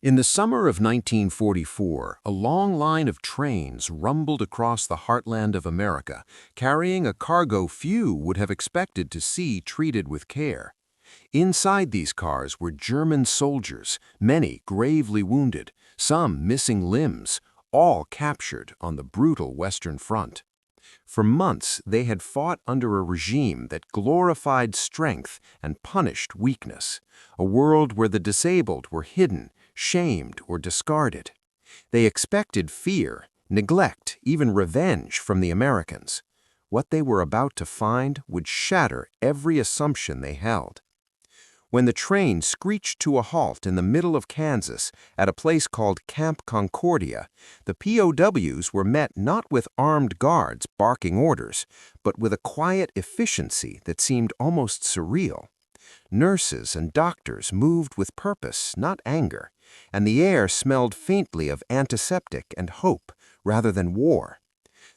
In the summer of 1944, a long line of trains rumbled across the heartland of America, carrying a cargo few would have expected to see treated with care. Inside these cars were German soldiers, many gravely wounded, some missing limbs, all captured on the brutal Western Front. For months, they had fought under a regime that glorified strength and punished weakness, a world where the disabled were hidden, shamed, or discarded. They expected fear, neglect, even revenge from the Americans. What they were about to find would shatter every assumption they held. When the train screeched to a halt in the middle of Kansas at a place called Camp Concordia, the POWs were met not with armed guards barking orders, but with a quiet efficiency that seemed almost surreal. Nurses and doctors moved with purpose, not anger, and the air smelled faintly of antiseptic and hope rather than war.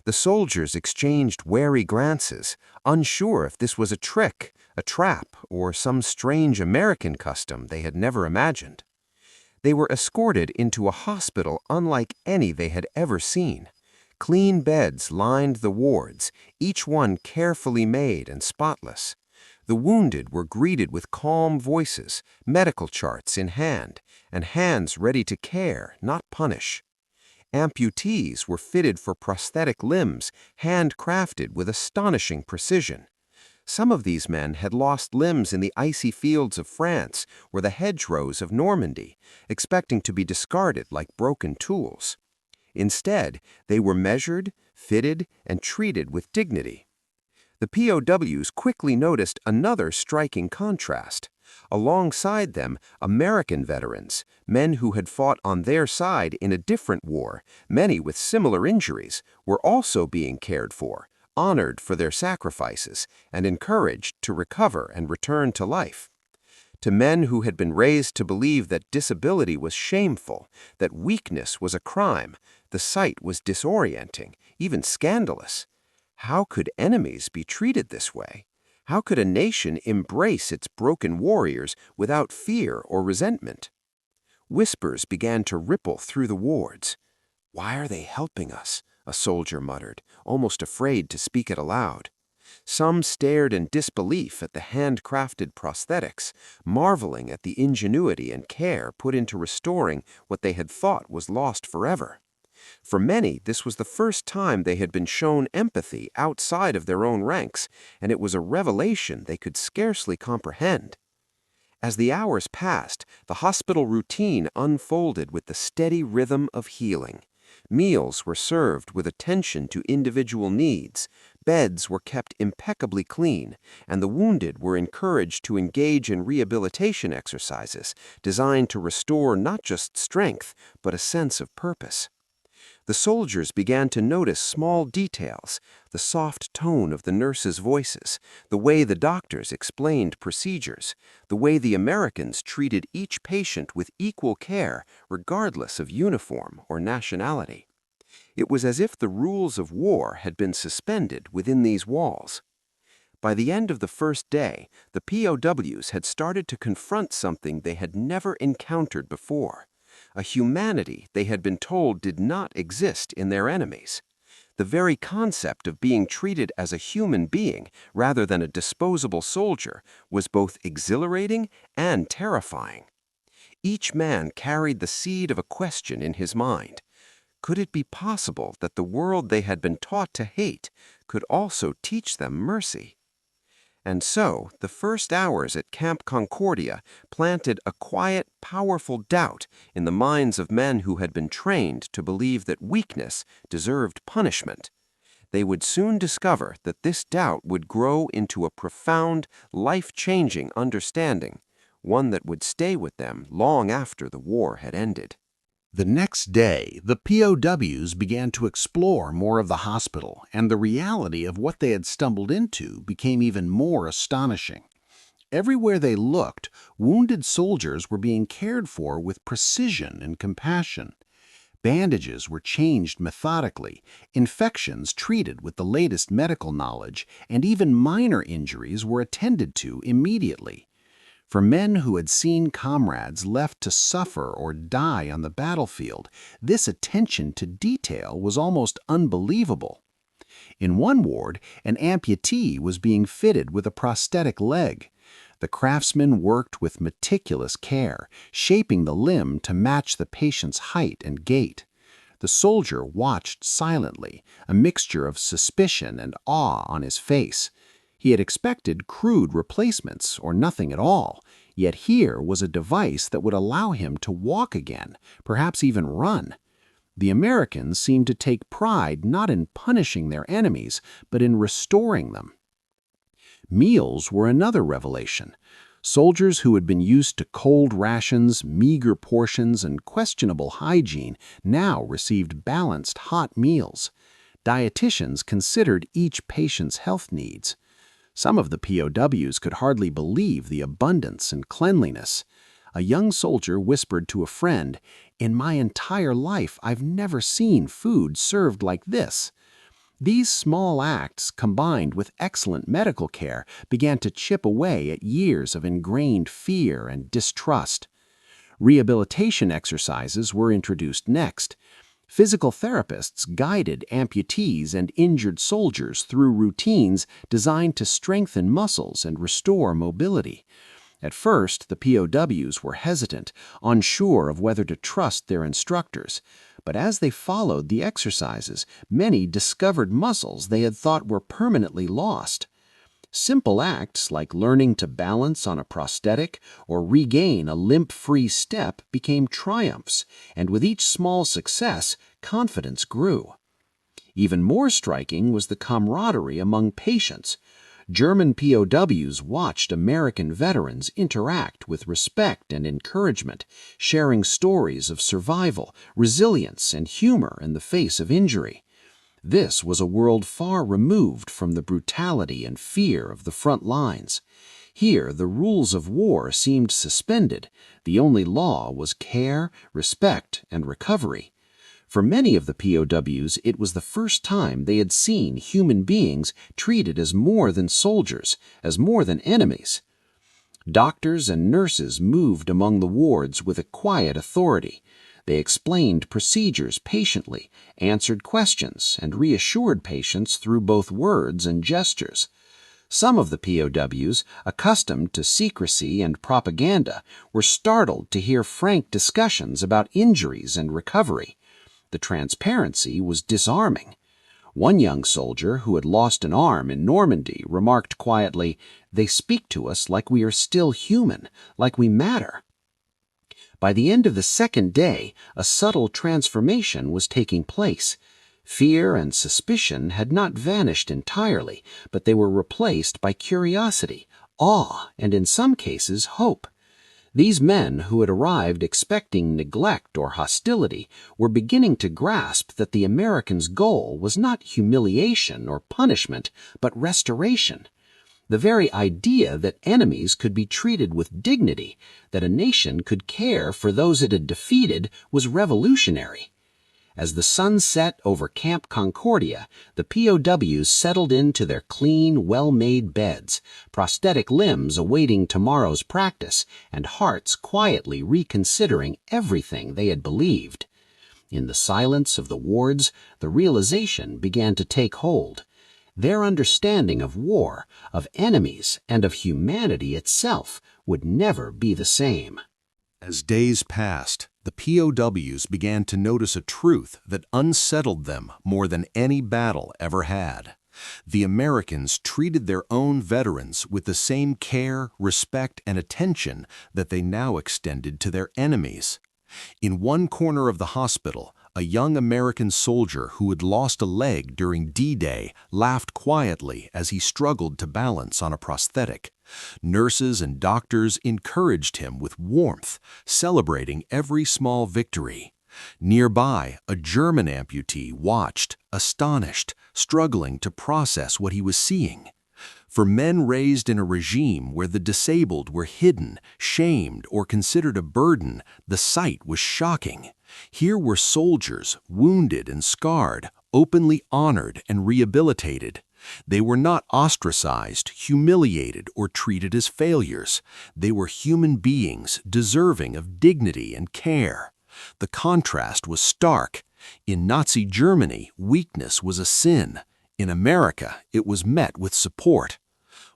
The soldiers exchanged wary glances, unsure if this was a trick, a trap, or some strange American custom they had never imagined. They were escorted into a hospital unlike any they had ever seen. Clean beds lined the wards, each one carefully made and spotless. The wounded were greeted with calm voices, medical charts in hand, and hands ready to care, not punish. Amputees were fitted for prosthetic limbs, handcrafted with astonishing precision. Some of these men had lost limbs in the icy fields of France or the hedgerows of Normandy, expecting to be discarded like broken tools. Instead, they were measured, fitted, and treated with dignity. The POWs quickly noticed another striking contrast. Alongside them, American veterans, men who had fought on their side in a different war, many with similar injuries, were also being cared for, honored for their sacrifices, and encouraged to recover and return to life. To men who had been raised to believe that disability was shameful, that weakness was a crime, the sight was disorienting, even scandalous. How could enemies be treated this way? How could a nation embrace its broken warriors without fear or resentment? Whispers began to ripple through the wards. "Why are they helping us?" a soldier muttered, almost afraid to speak it aloud. Some stared in disbelief at the handcrafted prosthetics, marveling at the ingenuity and care put into restoring what they had thought was lost forever. For many, this was the first time they had been shown empathy outside of their own ranks, and it was a revelation they could scarcely comprehend. As the hours passed, the hospital routine unfolded with the steady rhythm of healing. Meals were served with attention to individual needs, beds were kept impeccably clean, and the wounded were encouraged to engage in rehabilitation exercises designed to restore not just strength, but a sense of purpose. The soldiers began to notice small details, the soft tone of the nurses' voices, the way the doctors explained procedures, the way the Americans treated each patient with equal care regardless of uniform or nationality. It was as if the rules of war had been suspended within these walls. By the end of the first day, the POWs had started to confront something they had never encountered before. A humanity they had been told did not exist in their enemies. The very concept of being treated as a human being rather than a disposable soldier was both exhilarating and terrifying. Each man carried the seed of a question in his mind. Could it be possible that the world they had been taught to hate could also teach them mercy? And so, the first hours at Camp Concordia planted a quiet, powerful doubt in the minds of men who had been trained to believe that weakness deserved punishment. They would soon discover that this doubt would grow into a profound, life-changing understanding, one that would stay with them long after the war had ended. The next day, the POWs began to explore more of the hospital, and the reality of what they had stumbled into became even more astonishing. Everywhere they looked, wounded soldiers were being cared for with precision and compassion. Bandages were changed methodically, infections treated with the latest medical knowledge, and even minor injuries were attended to immediately. For men who had seen comrades left to suffer or die on the battlefield, this attention to detail was almost unbelievable. In one ward, an amputee was being fitted with a prosthetic leg. The craftsman worked with meticulous care, shaping the limb to match the patient's height and gait. The soldier watched silently, a mixture of suspicion and awe on his face. He had expected crude replacements or nothing at all, yet here was a device that would allow him to walk again, perhaps even run. The Americans seemed to take pride not in punishing their enemies, but in restoring them. Meals were another revelation. Soldiers who had been used to cold rations, meager portions, and questionable hygiene now received balanced hot meals. Dietitians considered each patient's health needs. Some of the POWs could hardly believe the abundance and cleanliness. A young soldier whispered to a friend, "In my entire life, I've never seen food served like this." These small acts, combined with excellent medical care, began to chip away at years of ingrained fear and distrust. Rehabilitation exercises were introduced next. Physical therapists guided amputees and injured soldiers through routines designed to strengthen muscles and restore mobility. At first, the POWs were hesitant, unsure of whether to trust their instructors. But as they followed the exercises, many discovered muscles they had thought were permanently lost. Simple acts like learning to balance on a prosthetic or regain a limp-free step became triumphs, and with each small success, confidence grew. Even more striking was the camaraderie among patients. German POWs watched American veterans interact with respect and encouragement, sharing stories of survival, resilience, and humor in the face of injury. This was a world far removed from the brutality and fear of the front lines. Here, the rules of war seemed suspended. The only law was care, respect, and recovery. For many of the POWs, it was the first time they had seen human beings treated as more than soldiers, as more than enemies. Doctors and nurses moved among the wards with a quiet authority. They explained procedures patiently, answered questions, and reassured patients through both words and gestures. Some of the POWs, accustomed to secrecy and propaganda, were startled to hear frank discussions about injuries and recovery. The transparency was disarming. One young soldier who had lost an arm in Normandy remarked quietly, "They speak to us like we are still human, like we matter." By the end of the second day, a subtle transformation was taking place. Fear and suspicion had not vanished entirely, but they were replaced by curiosity, awe, and in some cases, hope. These men who had arrived expecting neglect or hostility were beginning to grasp that the Americans' goal was not humiliation or punishment, but restoration. The very idea that enemies could be treated with dignity, that a nation could care for those it had defeated, was revolutionary. As the sun set over Camp Concordia, the POWs settled into their clean, well-made beds, prosthetic limbs awaiting tomorrow's practice, and hearts quietly reconsidering everything they had believed. In the silence of the wards, the realization began to take hold. Their understanding of war, of enemies, and of humanity itself would never be the same. As days passed, the POWs began to notice a truth that unsettled them more than any battle ever had. The Americans treated their own veterans with the same care, respect, and attention that they now extended to their enemies. In one corner of the hospital, a young American soldier who had lost a leg during D-Day laughed quietly as he struggled to balance on a prosthetic. Nurses and doctors encouraged him with warmth, celebrating every small victory. Nearby, a German amputee watched, astonished, struggling to process what he was seeing. For men raised in a regime where the disabled were hidden, shamed, or considered a burden, the sight was shocking. Here were soldiers, wounded and scarred, openly honored and rehabilitated. They were not ostracized, humiliated, or treated as failures. They were human beings deserving of dignity and care. The contrast was stark. In Nazi Germany, weakness was a sin. In America, it was met with support.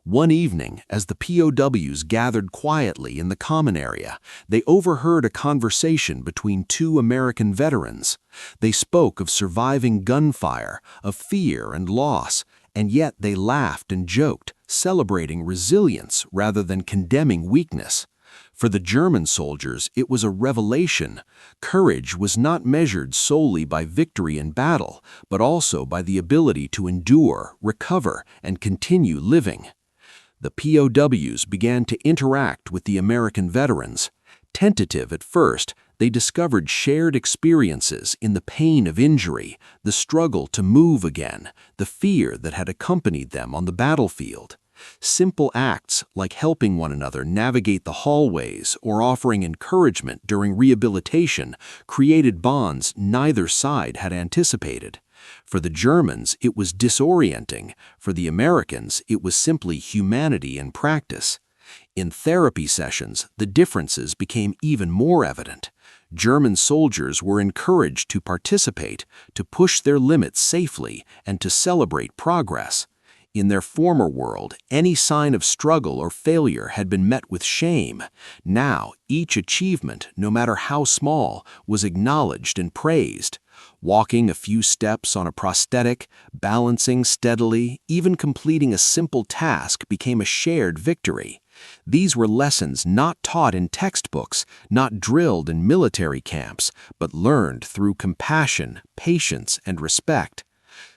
One evening, as the POWs gathered quietly in the common area, they overheard a conversation between two American veterans. They spoke of surviving gunfire, of fear and loss, and yet they laughed and joked, celebrating resilience rather than condemning weakness. For the German soldiers, it was a revelation. Courage was not measured solely by victory in battle, but also by the ability to endure, recover, and continue living. The POWs began to interact with the American veterans. Tentative at first, they discovered shared experiences in the pain of injury, the struggle to move again, the fear that had accompanied them on the battlefield. Simple acts like helping one another navigate the hallways or offering encouragement during rehabilitation created bonds neither side had anticipated. For the Germans, it was disorienting. For the Americans, it was simply humanity in practice. In therapy sessions, the differences became even more evident. German soldiers were encouraged to participate, to push their limits safely, and to celebrate progress. In their former world, any sign of struggle or failure had been met with shame. Now, each achievement, no matter how small, was acknowledged and praised. Walking a few steps on a prosthetic, balancing steadily, even completing a simple task became a shared victory. These were lessons not taught in textbooks, not drilled in military camps, but learned through compassion, patience, and respect.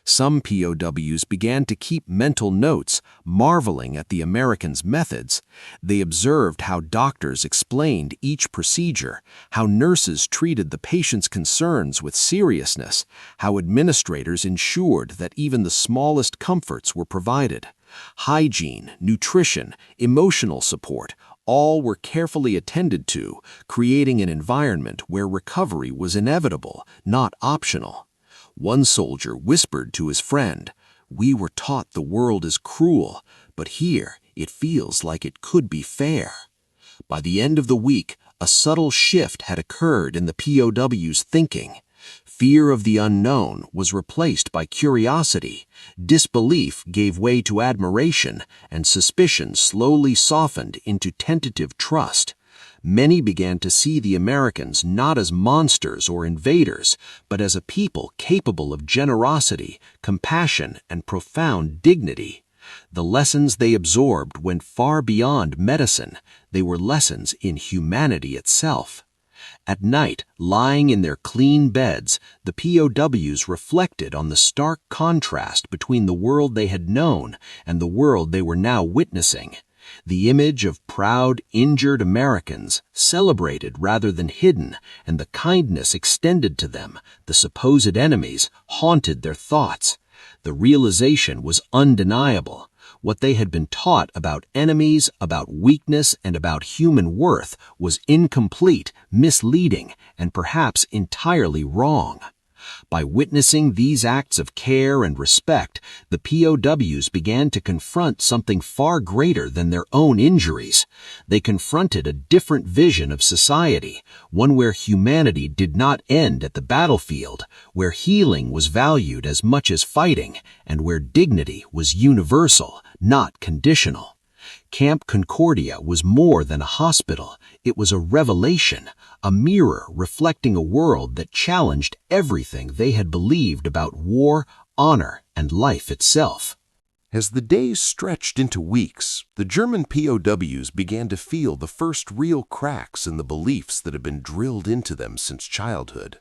Some POWs began to keep mental notes, marveling at the Americans' methods. They observed how doctors explained each procedure, how nurses treated the patient's concerns with seriousness, how administrators ensured that even the smallest comforts were provided. Hygiene, nutrition, emotional support, all were carefully attended to, creating an environment where recovery was inevitable, not optional. One soldier whispered to his friend, "We were taught the world is cruel, but here it feels like it could be fair." By the end of the week, a subtle shift had occurred in the POW's thinking. Fear of the unknown was replaced by curiosity, disbelief gave way to admiration, and suspicion slowly softened into tentative trust. Many began to see the Americans not as monsters or invaders, but as a people capable of generosity, compassion, and profound dignity. The lessons they absorbed went far beyond medicine. They were lessons in humanity itself. At night, lying in their clean beds, the POWs reflected on the stark contrast between the world they had known and the world they were now witnessing. The image of proud, injured Americans, celebrated rather than hidden, and the kindness extended to them, the supposed enemies, haunted their thoughts. The realization was undeniable. What they had been taught about enemies, about weakness, and about human worth was incomplete, misleading, and perhaps entirely wrong. By witnessing these acts of care and respect, the POWs began to confront something far greater than their own injuries. They confronted a different vision of society, one where humanity did not end at the battlefield, where healing was valued as much as fighting, and where dignity was universal, not conditional. Camp Concordia was more than a hospital. It was a revelation, a mirror reflecting a world that challenged everything they had believed about war, honor, and life itself. As the days stretched into weeks, the German POWs began to feel the first real cracks in the beliefs that had been drilled into them since childhood.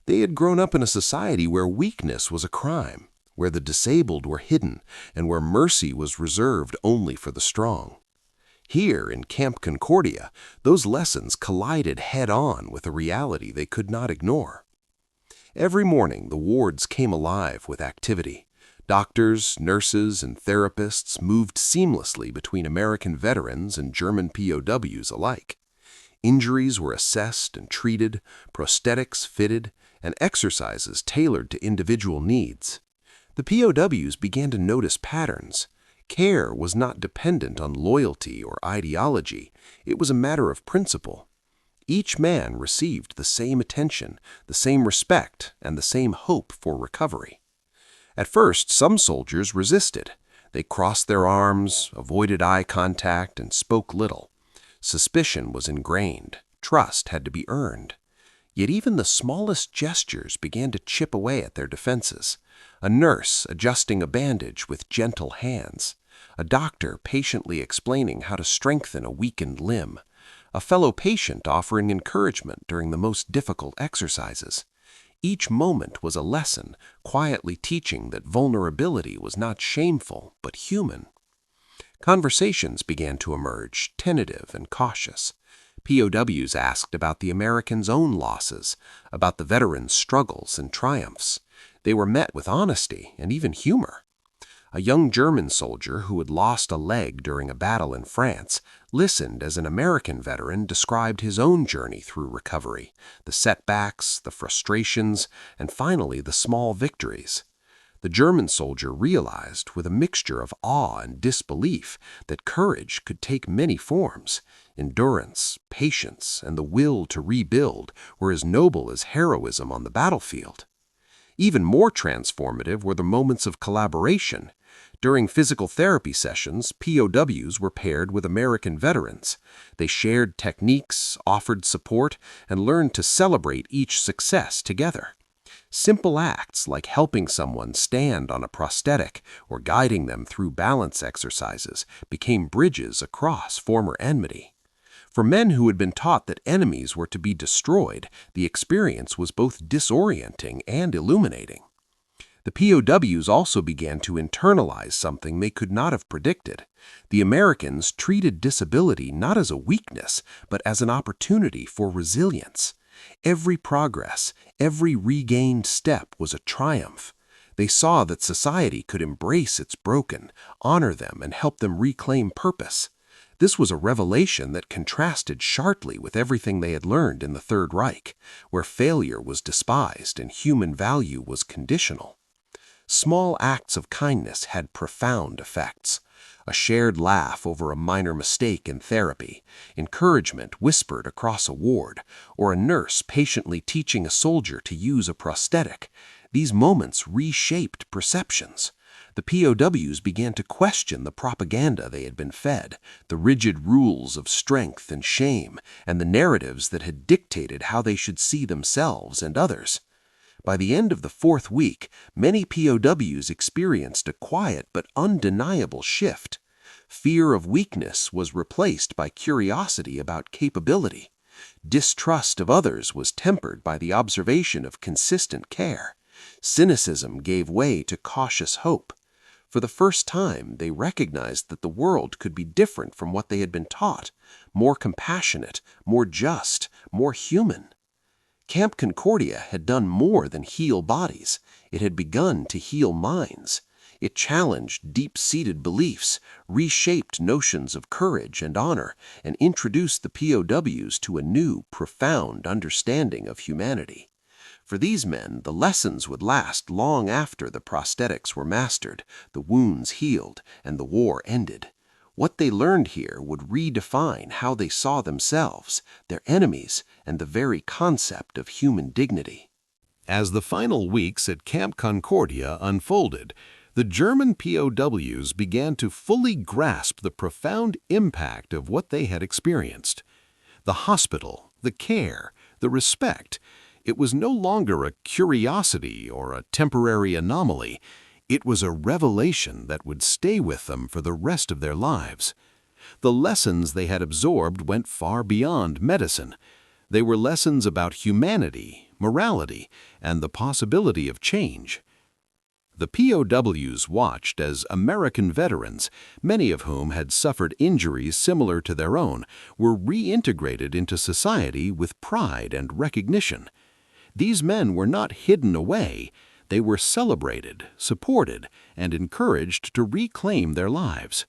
They had grown up in a society where weakness was a crime, where the disabled were hidden, and where mercy was reserved only for the strong. Here in Camp Concordia, those lessons collided head-on with a reality they could not ignore. Every morning, the wards came alive with activity. Doctors, nurses, and therapists moved seamlessly between American veterans and German POWs alike. Injuries were assessed and treated, prosthetics fitted, and exercises tailored to individual needs. The POWs began to notice patterns. Care was not dependent on loyalty or ideology. It was a matter of principle. Each man received the same attention, the same respect, and the same hope for recovery. At first, some soldiers resisted. They crossed their arms, avoided eye contact, and spoke little. Suspicion was ingrained. Trust had to be earned. Yet even the smallest gestures began to chip away at their defenses. A nurse adjusting a bandage with gentle hands. A doctor patiently explaining how to strengthen a weakened limb. A fellow patient offering encouragement during the most difficult exercises. Each moment was a lesson, quietly teaching that vulnerability was not shameful, but human. Conversations began to emerge, tentative and cautious. POWs asked about the Americans' own losses, about the veterans' struggles and triumphs. They were met with honesty and even humor. A young German soldier who had lost a leg during a battle in France listened as an American veteran described his own journey through recovery, the setbacks, the frustrations, and finally the small victories. The German soldier realized, with a mixture of awe and disbelief, that courage could take many forms. Endurance, patience, and the will to rebuild were as noble as heroism on the battlefield. Even more transformative were the moments of collaboration. During physical therapy sessions, POWs were paired with American veterans. They shared techniques, offered support, and learned to celebrate each success together. Simple acts like helping someone stand on a prosthetic or guiding them through balance exercises became bridges across former enmity. For men who had been taught that enemies were to be destroyed, the experience was both disorienting and illuminating. The POWs also began to internalize something they could not have predicted. The Americans treated disability not as a weakness, but as an opportunity for resilience. Every progress, every regained step was a triumph. They saw that society could embrace its broken, honor them, and help them reclaim purpose. This was a revelation that contrasted sharply with everything they had learned in the Third Reich, where failure was despised and human value was conditional. Small acts of kindness had profound effects. A shared laugh over a minor mistake in therapy, encouragement whispered across a ward, or a nurse patiently teaching a soldier to use a prosthetic. These moments reshaped perceptions. The POWs began to question the propaganda they had been fed, the rigid rules of strength and shame, and the narratives that had dictated how they should see themselves and others. By the end of the fourth week, many POWs experienced a quiet but undeniable shift. Fear of weakness was replaced by curiosity about capability. Distrust of others was tempered by the observation of consistent care. Cynicism gave way to cautious hope. For the first time, they recognized that the world could be different from what they had been taught, more compassionate, more just, more human. Camp Concordia had done more than heal bodies. It had begun to heal minds. It challenged deep-seated beliefs, reshaped notions of courage and honor, and introduced the POWs to a new, profound understanding of humanity. For these men, the lessons would last long after the prosthetics were mastered, the wounds healed, and the war ended. What they learned here would redefine how they saw themselves, their enemies, and the very concept of human dignity. As the final weeks at Camp Concordia unfolded, the German POWs began to fully grasp the profound impact of what they had experienced. The hospital, the care, the respect, it was no longer a curiosity or a temporary anomaly. It was a revelation that would stay with them for the rest of their lives. The lessons they had absorbed went far beyond medicine. They were lessons about humanity, morality, and the possibility of change. The POWs watched as American veterans, many of whom had suffered injuries similar to their own, were reintegrated into society with pride and recognition. These men were not hidden away. They were celebrated, supported, and encouraged to reclaim their lives.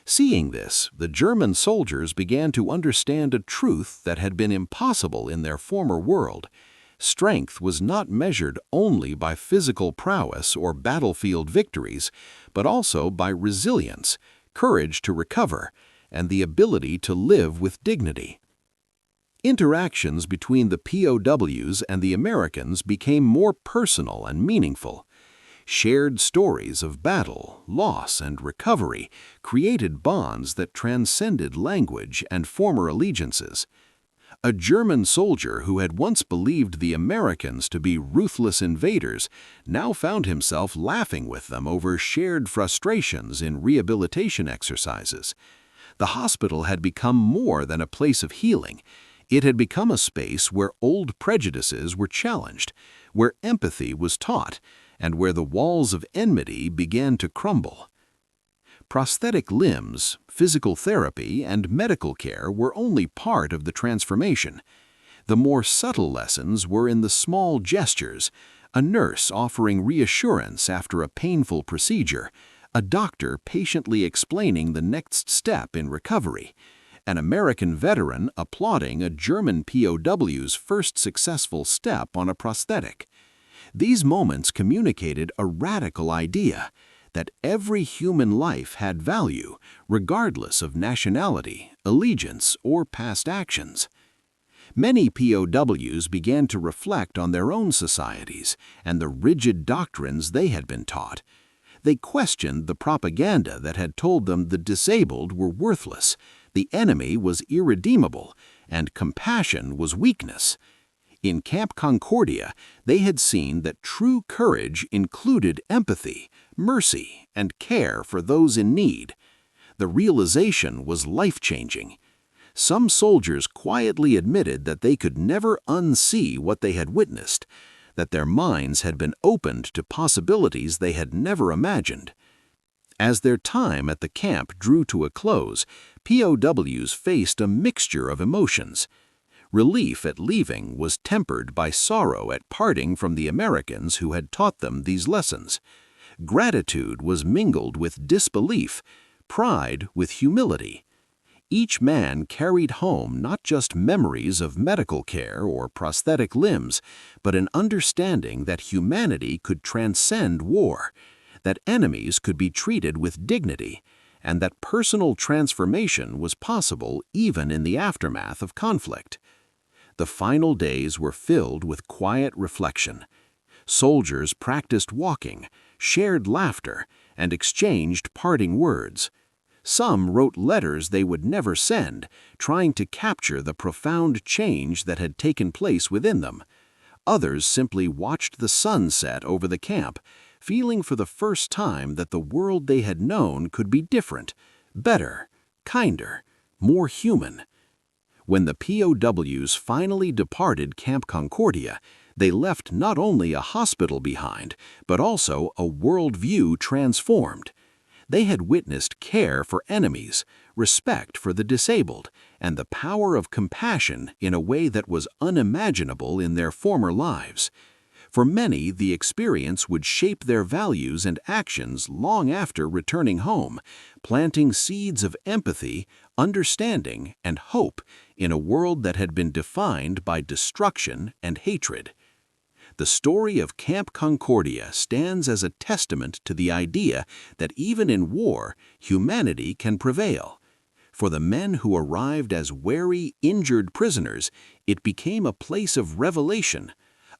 Seeing this, the German soldiers began to understand a truth that had been impossible in their former world. Strength was not measured only by physical prowess or battlefield victories, but also by resilience, courage to recover, and the ability to live with dignity. Interactions between the POWs and the Americans became more personal and meaningful. Shared stories of battle, loss, and recovery created bonds that transcended language and former allegiances. A German soldier who had once believed the Americans to be ruthless invaders now found himself laughing with them over shared frustrations in rehabilitation exercises. The hospital had become more than a place of healing. It had become a space where old prejudices were challenged, where empathy was taught, and where the walls of enmity began to crumble. Prosthetic limbs, physical therapy, and medical care were only part of the transformation. The more subtle lessons were in the small gestures: a nurse offering reassurance after a painful procedure, a doctor patiently explaining the next step in recovery, an American veteran applauding a German POW's first successful step on a prosthetic. These moments communicated a radical idea: that every human life had value, regardless of nationality, allegiance, or past actions. Many POWs began to reflect on their own societies and the rigid doctrines they had been taught. They questioned the propaganda that had told them the disabled were worthless, the enemy was irredeemable, and compassion was weakness. In Camp Concordia, they had seen that true courage included empathy, mercy, and care for those in need. The realization was life-changing. Some soldiers quietly admitted that they could never unsee what they had witnessed, that their minds had been opened to possibilities they had never imagined. As their time at the camp drew to a close, POWs faced a mixture of emotions. Relief at leaving was tempered by sorrow at parting from the Americans who had taught them these lessons. Gratitude was mingled with disbelief, pride with humility. Each man carried home not just memories of medical care or prosthetic limbs, but an understanding that humanity could transcend war, that enemies could be treated with dignity, and that personal transformation was possible even in the aftermath of conflict. The final days were filled with quiet reflection. Soldiers practiced walking, shared laughter, and exchanged parting words. Some wrote letters they would never send, trying to capture the profound change that had taken place within them. Others simply watched the sun set over the camp, feeling for the first time that the world they had known could be different, better, kinder, more human. When the POWs finally departed Camp Concordia, they left not only a hospital behind, but also a worldview transformed. They had witnessed care for enemies, respect for the disabled, and the power of compassion in a way that was unimaginable in their former lives. For many, the experience would shape their values and actions long after returning home, planting seeds of empathy, understanding, and hope in a world that had been defined by destruction and hatred. The story of Camp Concordia stands as a testament to the idea that even in war, humanity can prevail. For the men who arrived as weary, injured prisoners, it became a place of revelation,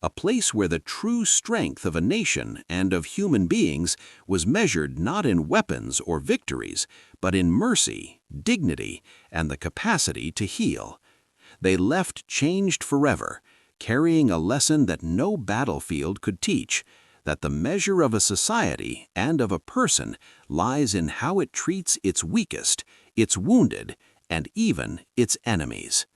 a place where the true strength of a nation and of human beings was measured not in weapons or victories, but in mercy, dignity, and the capacity to heal. They left changed forever, carrying a lesson that no battlefield could teach, that the measure of a society and of a person lies in how it treats its weakest, its wounded, and even its enemies.